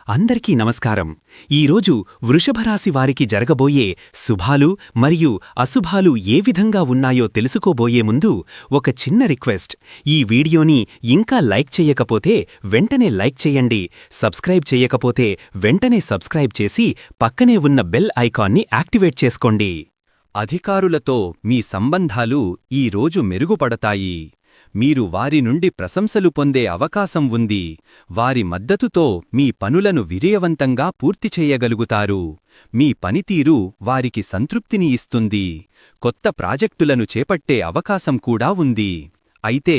అందరికీ నమస్కారం. ఈరోజు వృషభరాశి వారికి జరగబోయే శుభాలు మరియు అశుభాలు ఏ విధంగా ఉన్నాయో తెలుసుకోబోయే ముందు ఒక చిన్న రిక్వెస్ట్. ఈ వీడియోని ఇంకా లైక్ చెయ్యకపోతే వెంటనే లైక్ చెయ్యండి. సబ్స్క్రైబ్ చెయ్యకపోతే వెంటనే సబ్స్క్రైబ్ చేసి పక్కనే ఉన్న బెల్ ఐకాన్ని యాక్టివేట్ చేసుకోండి. అధికారులతో మీ సంబంధాలు ఈ రోజు మెరుగుపడతాయి. మీరు వారి నుండి ప్రశంసలు పొందే అవకాశం ఉంది. వారి మద్దతుతో మీ పనులను విజయవంతంగా పూర్తి చేయగలుగుతారు. మీ పనితీరు వారికి సంతృప్తిని ఇస్తుంది. కొత్త ప్రాజెక్టులను చేపట్టే అవకాశం కూడా ఉంది. అయితే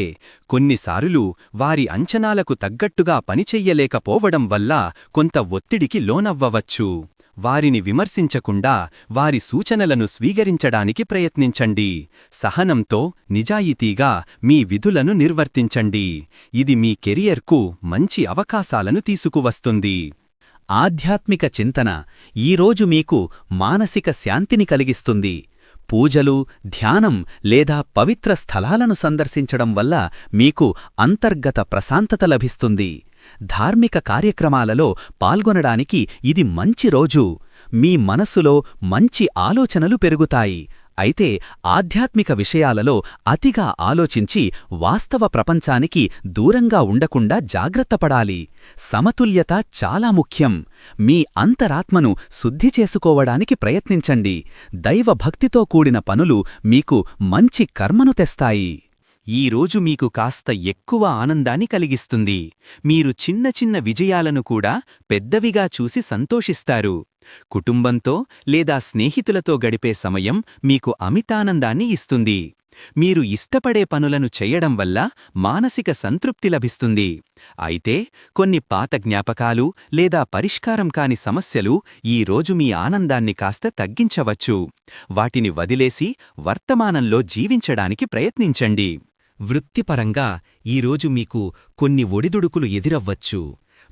కొన్నిసార్లు వారి అంచనాలకు తగ్గట్టుగా పనిచెయ్యలేకపోవడం వల్ల కొంత ఒత్తిడికి లోనవ్వవచ్చు. వారిని విమర్శించకుండా వారి సూచనలను స్వీకరించడానికి ప్రయత్నించండి. సహనంతో నిజాయితీగా మీ విధులను నిర్వర్తించండి. ఇది మీ కెరియర్కు మంచి అవకాశాలను తీసుకువస్తుంది. ఆధ్యాత్మిక చింతన ఈరోజు మీకు మానసిక శాంతిని కలిగిస్తుంది. పూజలు, ధ్యానం లేదా పవిత్ర స్థలాలను సందర్శించడం వల్ల మీకు అంతర్గత ప్రశాంతత లభిస్తుంది. ధార్మిక కార్యక్రమాలలో పాల్గొనడానికి ఇది మంచి రోజు. మీ మనస్సులో మంచి ఆలోచనలు పెరుగుతాయి. అయితే ఆధ్యాత్మిక విషయాలలో అతిగా ఆలోచించి వాస్తవ ప్రపంచానికి దూరంగా ఉండకుండా జాగ్రత్తపడాలి. సమతుల్యత చాలా ముఖ్యం. మీ అంతరాత్మను శుద్ధి చేసుకోవడానికి ప్రయత్నించండి. దైవభక్తితో కూడిన పనులు మీకు మంచి కర్మను తెస్తాయి. ఈరోజు మీకు కాస్త ఎక్కువ ఆనందాన్ని కలిగిస్తుంది. మీరు చిన్న చిన్న విజయాలను కూడా పెద్దవిగా చూసి సంతోషిస్తారు. కుటుంబంతో లేదా స్నేహితులతో గడిపే సమయం మీకు అమితానందాన్ని ఇస్తుంది. మీరు ఇష్టపడే పనులను చెయ్యడం వల్ల మానసిక సంతృప్తి లభిస్తుంది. అయితే కొన్ని పాత జ్ఞాపకాలు లేదా పరిష్కారం కాని సమస్యలు ఈరోజు మీ ఆనందాన్ని కాస్త తగ్గించవచ్చు. వాటిని వదిలేసి వర్తమానంలో జీవించడానికి ప్రయత్నించండి. వృత్తిపరంగా ఈరోజు మీకు కొన్ని ఒడిదుడుకులు ఎదురవ్వచ్చు.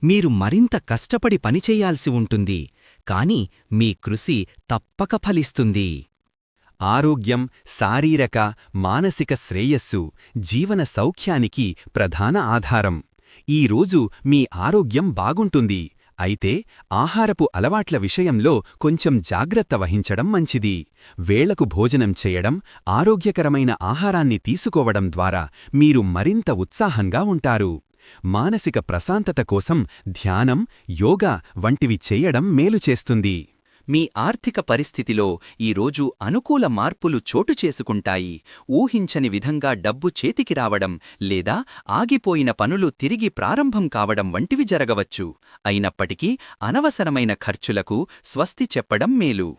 మీరు మరింత కష్టపడి పనిచేయాల్సి ఉంటుంది. కాని మీ కృషి తప్పక ఫలిస్తుంది. ఆరోగ్యం, శారీరక, మానసిక శ్రేయస్సు జీవన సౌఖ్యానికి ప్రధాన ఆధారం. ఈరోజు మీ ఆరోగ్యం బాగుంటుంది. అయితే ఆహారపు అలవాట్ల విషయంలో కొంచెం జాగ్రత్త వహించడం మంచిది. వేళకు భోజనం చేయడం, ఆరోగ్యకరమైన ఆహారాన్ని తీసుకోవడం ద్వారా మీరు మరింత ఉత్సాహంగా ఉంటారు. మానసిక ప్రశాంతత కోసం ధ్యానం, యోగా వంటివి చేయడం మేలు చేస్తుంది. మీ ఆర్థిక పరిస్థితిలో ఈరోజు అనుకూల మార్పులు చోటు చేసుకుంటాయి. ఊహించని విధంగా డబ్బు చేతికి రావడం లేదా ఆగిపోయిన పనులు తిరిగి ప్రారంభం కావడం వంటివి జరగవచ్చు. అయినప్పటికీ అనవసరమైన ఖర్చులకు స్వస్తి చెప్పడం మేలు.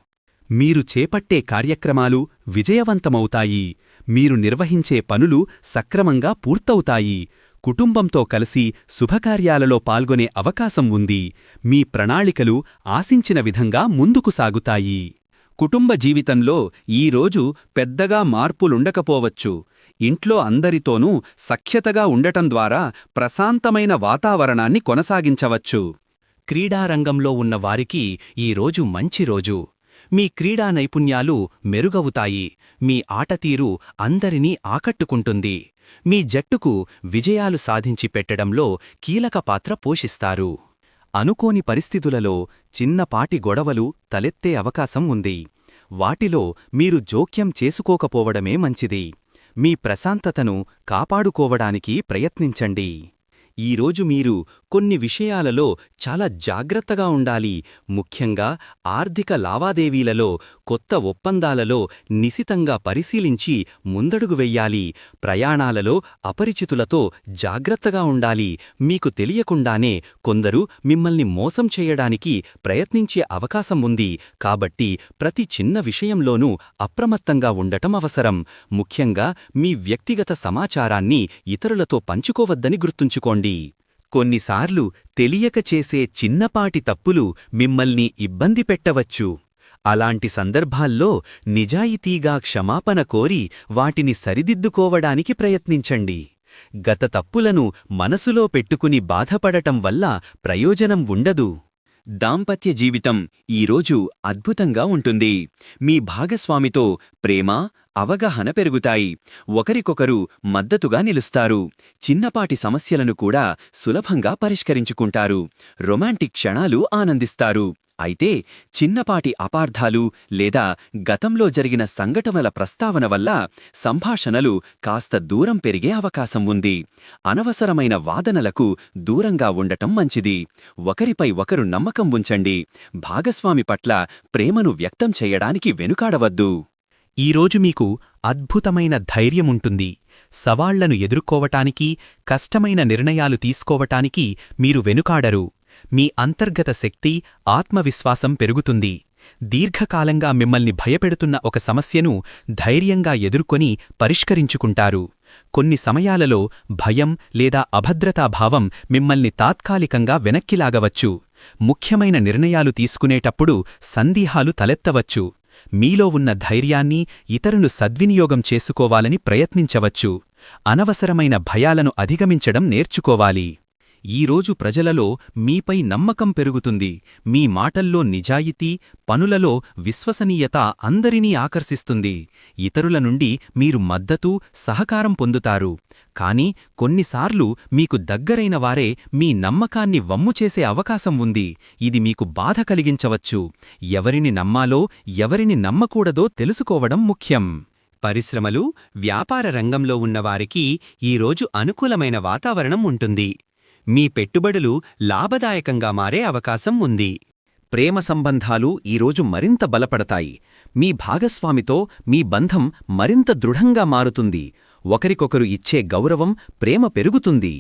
మీరు చేపట్టే కార్యక్రమాలు విజయవంతమవుతాయి. మీరు నిర్వహించే పనులు సక్రమంగా పూర్తవుతాయి. కుటుంబంతో కలిసి శుభకార్యాలలో పాల్గొనే అవకాశం ఉంది. మీ ప్రణాళికలు ఆశించిన విధంగా ముందుకు సాగుతాయి. కుటుంబ జీవితంలో ఈరోజు పెద్దగా మార్పులుండకపోవచ్చు. ఇంట్లో అందరితోనూ సఖ్యతగా ఉండటం ద్వారా ప్రశాంతమైన వాతావరణాన్ని కొనసాగించవచ్చు. క్రీడారంగంలో ఉన్న వారికి ఈరోజు మంచి రోజు. మీ క్రీడా నైపుణ్యాలు మెరుగవుతాయి. మీ ఆటతీరు అందరినీ ఆకట్టుకుంటుంది. మీ జట్టుకు విజయాలు సాధించి పెట్టడంలో కీలక పాత్ర పోషిస్తారు. అనుకోని పరిస్థితులలో చిన్నపాటి గొడవలు తలెత్తే అవకాశం ఉంది. వాటిలో మీరు జోక్యం చేసుకోకపోవడమే మంచిది. మీ ప్రశాంతతను కాపాడుకోవడానికి ప్రయత్నించండి. ఈరోజు మీరు కొన్ని విషయాలలో చాలా జాగ్రత్తగా ఉండాలి. ముఖ్యంగా ఆర్థిక లావాదేవీలలో, కొత్త ఒప్పందాలలో నిశితంగా పరిశీలించి ముందడుగు వెయ్యాలి. ప్రయాణాలలో అపరిచితులతో జాగ్రత్తగా ఉండాలి. మీకు తెలియకుండానే కొందరు మిమ్మల్ని మోసం చేయడానికి ప్రయత్నించే అవకాశం ఉంది. కాబట్టి ప్రతి చిన్న విషయంలోనూ అప్రమత్తంగా ఉండటం అవసరం. ముఖ్యంగా మీ వ్యక్తిగత సమాచారాన్ని ఇతరులతో పంచుకోవద్దని గుర్తుంచుకోండి. కొన్నిసార్లు తెలియక చేసే చిన్నపాటి తప్పులు మిమ్మల్ని ఇబ్బంది పెట్టవచ్చు. అలాంటి సందర్భాల్లో నిజాయితీగా క్షమాపణ కోరి వాటిని సరిదిద్దుకోవడానికి ప్రయత్నించండి. గత తప్పులను మనసులో పెట్టుకుని బాధపడటం వల్ల ప్రయోజనం ఉండదు. దాంపత్య జీవితం ఈరోజు అద్భుతంగా ఉంటుంది. మీ భాగస్వామితో ప్రేమ, అవగాహన పెరుగుతాయి. ఒకరికొకరు మద్దతుగా నిలుస్తారు. చిన్నపాటి సమస్యలను కూడా సులభంగా పరిష్కరించుకుంటారు. రొమాంటిక్ క్షణాలు ఆనందిస్తారు. అయితే చిన్నపాటి అపార్థాలు లేదా గతంలో జరిగిన సంఘటనల ప్రస్తావన వల్ల సంభాషణలు కాస్త దూరం పెరిగే అవకాశం ఉంది. అనవసరమైన వాదనలకు దూరంగా ఉండటం మంచిది. ఒకరిపై ఒకరు నమ్మకం ఉంచండి. భాగస్వామి పట్ల ప్రేమను వ్యక్తం చేయడానికి వెనుకాడవద్దు. ఈరోజు మీకు అద్భుతమైన ధైర్యముంటుంది. సవాళ్లను ఎదుర్కోవటానికి, కష్టమైన నిర్ణయాలు తీసుకోవటానికి మీరు వెనుకాడరు. మీ అంతర్గత శక్తి, ఆత్మవిశ్వాసం పెరుగుతుంది. దీర్ఘకాలంగా మిమ్మల్ని భయపెడుతున్న ఒక సమస్యను ధైర్యంగా ఎదుర్కొని పరిష్కరించుకుంటారు. కొన్ని సమయాలలో భయం లేదా అభద్రతాభావం మిమ్మల్ని తాత్కాలికంగా వెనక్కిలాగవచ్చు. ముఖ్యమైన నిర్ణయాలు తీసుకునేటప్పుడు సందేహాలు తలెత్తవచ్చు. మీలో ఉన్న ధైర్యాన్ని ఇతరులు సద్వినియోగం చేసుకోవాలని ప్రయత్నించవచ్చు. అనవసరమైన భయాలను అధిగమించడం నేర్చుకోవాలి. ఈరోజు ప్రజలలో మీపై నమ్మకం పెరుగుతుంది. మీ మాటల్లో నిజాయితీ, పనులలో విశ్వసనీయత అందరినీ ఆకర్షిస్తుంది. ఇతరుల నుండి మీరు మద్దతు, సహకారం పొందుతారు. కానీ కొన్నిసార్లు మీకు దగ్గరైన వారే మీ నమ్మకాన్ని వమ్ముచేసే అవకాశం ఉంది. ఇది మీకు బాధ కలిగించవచ్చు. ఎవరిని నమ్మాలో, ఎవరిని నమ్మకూడదో తెలుసుకోవడం ముఖ్యం. పరిశ్రమలు, వ్యాపార రంగంలో ఉన్నవారికి ఈరోజు అనుకూలమైన వాతావరణం ఉంటుంది. మీ పెట్టుబడులు లాభదాయకంగా మారే అవకాశం ఉంది. ప్రేమ సంబంధాలు ఈరోజు మరింత బలపడతాయి. మీ భాగస్వామితో మీ బంధం మరింత దృఢంగా మారుతుంది. ఒకరికొకరు ఇచ్చే గౌరవం, ప్రేమ పెరుగుతుంది.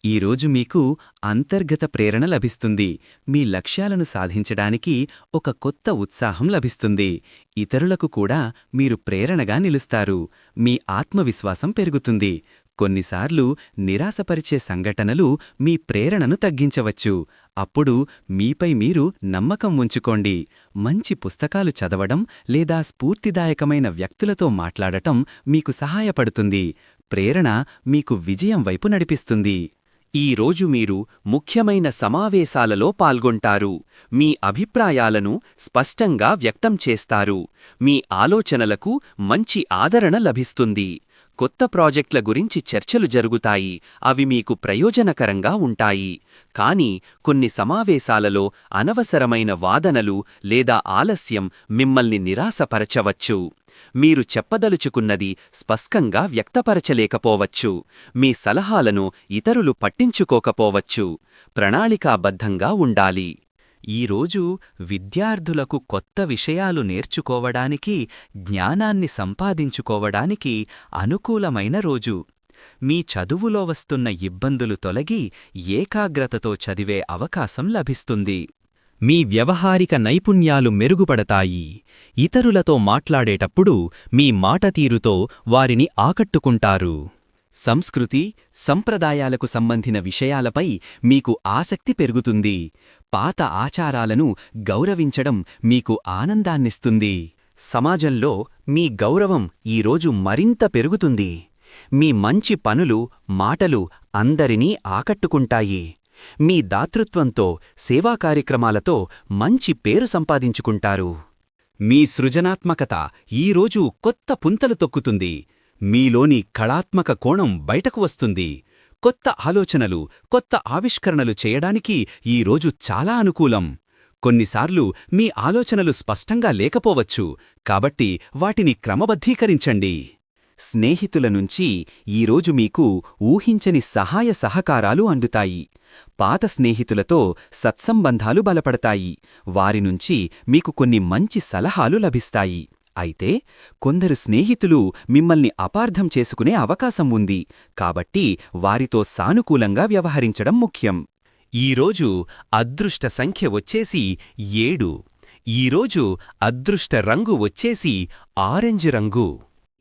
ఈరోజు మీకు అంతర్గత ప్రేరణ లభిస్తుంది. మీ లక్ష్యాలను సాధించడానికి ఒక కొత్త ఉత్సాహం లభిస్తుంది. ఇతరులకు కూడా మీరు ప్రేరణగా నిలుస్తారు. మీ ఆత్మవిశ్వాసం పెరుగుతుంది. కొన్నిసార్లు నిరాశపరిచే సంఘటనలు మీ ప్రేరణను తగ్గించవచ్చు. అప్పుడు మీపై మీరు నమ్మకం ఉంచుకోండి. మంచి పుస్తకాలు చదవడం లేదా స్ఫూర్తిదాయకమైన వ్యక్తులతో మాట్లాడటం మీకు సహాయపడుతుంది. ప్రేరణ మీకు విజయం వైపు నడిపిస్తుంది. ఈరోజు మీరు ముఖ్యమైన సమావేశాలలో పాల్గొంటారు. మీ అభిప్రాయాలను స్పష్టంగా వ్యక్తం చేస్తారు. మీ ఆలోచనలకు మంచి ఆదరణ లభిస్తుంది. కొత్త ప్రాజెక్టుల గురించి చర్చలు జరుగుతాయి. అవి మీకు ప్రయోజనకరంగా ఉంటాయి. కానీ కొన్ని సమావేశాలలో అనవసరమైన వాదనలు లేదా ఆలస్యం మిమ్మల్ని నిరాశపరచవచ్చు. మీరు చెప్పదలుచుకున్నది స్పష్టంగా వ్యక్తపరచలేకపోవచ్చు. మీ సలహాలను ఇతరులు పట్టించుకోకపోవచ్చు. ప్రణాళికాబద్ధంగా ఉండాలి. ఈరోజు విద్యార్థులకు కొత్త విషయాలు నేర్చుకోవడానికి, జ్ఞానాన్ని సంపాదించుకోవడానికి అనుకూలమైన రోజు. మీ చదువులో వస్తున్న ఇబ్బందులు తొలగి ఏకాగ్రతతో చదివే అవకాశం లభిస్తుంది. మీ వ్యవహారిక నైపుణ్యాలు మెరుగుపడతాయి. ఇతరులతో మాట్లాడేటప్పుడు మీ మాటతీరుతో వారిని ఆకట్టుకుంటారు. సంస్కృతి, సంప్రదాయాలకు సంబంధిన విషయాలపై మీకు ఆసక్తి పెరుగుతుంది. పాత ఆచారాలను గౌరవించడం మీకు ఆనందాన్నిస్తుంది. సమాజంలో మీ గౌరవం ఈరోజు మరింత పెరుగుతుంది. మీ మంచి పనులు, మాటలు అందరినీ ఆకట్టుకుంటాయి. మీ దాతృత్వంతో, సేవా కార్యక్రమాలతో మంచి పేరు సంపాదించుకుంటారు. మీ సృజనాత్మకత ఈరోజు కొత్త పుంతలు తొక్కుతుంది. మీలోని కళాత్మక కోణం బయటకు వస్తుంది. కొత్త ఆలోచనలు, కొత్త ఆవిష్కరణలు చేయడానికి ఈరోజు చాలా అనుకూలం. కొన్నిసార్లు మీ ఆలోచనలు స్పష్టంగా లేకపోవచ్చు. కాబట్టి వాటిని క్రమబద్ధీకరించండి. స్నేహితుల నుంచి ఈరోజు మీకు ఊహించని సహాయ సహకారాలు అందుతాయి. పాత స్నేహితులతో సత్సంబంధాలు బలపడతాయి. వారినుంచి మీకు కొన్ని మంచి సలహాలు లభిస్తాయి. అయితే కొందరు స్నేహితులు మిమ్మల్ని అపార్థం చేసుకునే అవకాశం ఉంది. కాబట్టి వారితో సానుకూలంగా వ్యవహరించడం ముఖ్యం. ఈరోజు అదృష్ట సంఖ్య వచ్చేసి 7. ఈరోజు అదృష్ట రంగు వచ్చేసి ఆరెంజ్ రంగు.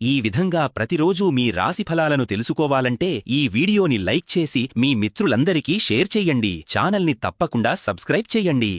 ఈ విధంగా ప్రతిరోజూ మీ రాశిఫలాలను తెలుసుకోవాలంటే ఈ వీడియోని లైక్ చేసి మీ మిత్రులందరికీ షేర్ చెయ్యండి. ఛానల్ని తప్పకుండా సబ్స్క్రైబ్ చెయ్యండి.